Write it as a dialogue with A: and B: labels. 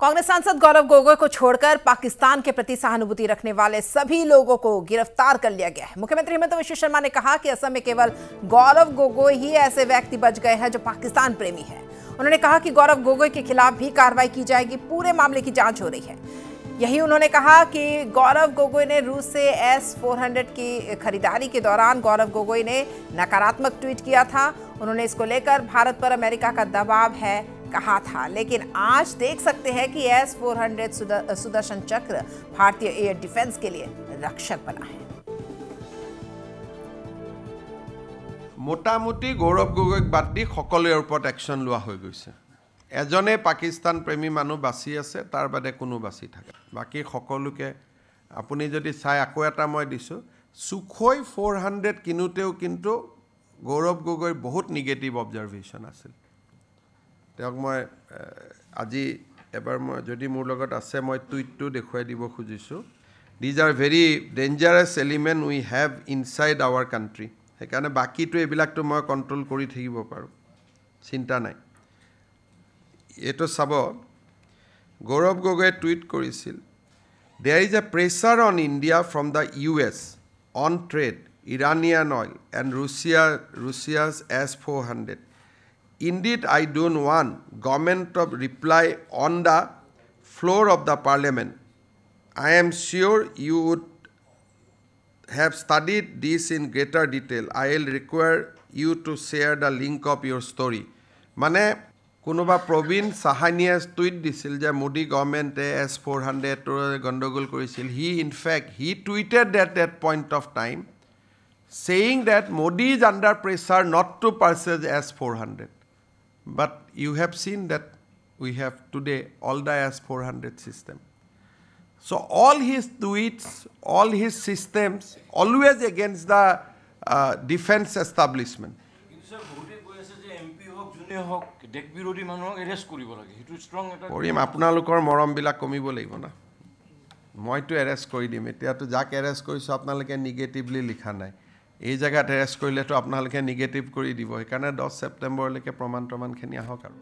A: कांग्रेस सांसद गौरव गोगोई को छोड़कर पाकिस्तान के प्रति सहानुभूति रखने वाले सभी लोगों को गिरफ्तार कर लिया गया है। मुख्यमंत्री हेमंत बिश्व शर्मा ने कहा कि असम में केवल गौरव गोगोई ही ऐसे व्यक्ति बच गए हैं जो पाकिस्तान प्रेमी हैं। उन्होंने कहा कि गौरव गोगोई के खिलाफ भी कार्रवाई की जाएगी, पूरे मामले की जांच हो रही है। यही उन्होंने कहा कि गौरव गोगोई ने रूस से S-400 की खरीदारी के दौरान गौरव गोगोई ने नकारात्मक ट्वीट किया था। उन्होंने इसको लेकर भारत पर अमेरिका का दबाव है कहा था, लेकिन आज देख सकते हैं कि S-400 सुदर्शन चक्र भारतीय एयर डिफेंस के लिए रक्षक बना है।
B: मोटामोटी गौरव गोगोईक बाद दी सकलोरे ओपৰত एक्शन लोৱা হৈ গৈছে। এজনে পাকিস্তান প্ৰেমী মানুহ বাছি আছে, তাৰ বাদে কোনো বাছি থাকে। বাকি সকলোকে আপুনি যদি চাই আকৌ এটা মই দিছো, সুখোই 400 কিনুতেও কিন্তু গৌৰৱ গগৈৰ বহুত নিগেটিভ অবজাৰভেশন আছিল। তেওঁক মই আজি এবাৰ মই যদি মোৰ লগত আছে মই টুইটটো দেখুৱাই দিব খুজিছো। These are very dangerous element we have inside our country. সেইকাৰণে বাকিটো এবিলাকটো মই কন্ট্ৰোল কৰি থাকিব পাৰো, চিন্তা নাই। এটো চাব গৌৰৱ গগৈয়ে টুইট কৰিছিল, there is a pressure on India from the US on trade Iranian oil and Russia's S-400. Indeed, I don't want government to reply on the floor of the parliament. I am sure you would have studied this in greater detail. I will require you to share the link of your story. মানে কোনোবা প্ৰবীণ সাহানিয়ে tweet দিছিল যে Modi গভৰ্ণমেণ্টে S-400 গণ্ডগোল কৰিছিল। He tweeted at that point of time saying that Modi is under pressure not to purchase S-400. But you have seen that we have today all the S-400 system. So all his tweets, all his systems, always against the defense establishment. আপোনালোকৰ মৰমবিলাক কমিব লাগিব না। মইতো arrest কৰি দিম, এতিয়াতো যাক arrest কৰিছো আপোনালোকে নিগেটিভলি লিখা নাই। এই জায়গাত এৰেষ্ট কৰিলেতো আপোনালোকে নিগেটিভ কৰি দিব। সেইকাৰণে 10 ছেপ্টেম্বৰলৈকে প্ৰমাণখিনি আহক আৰু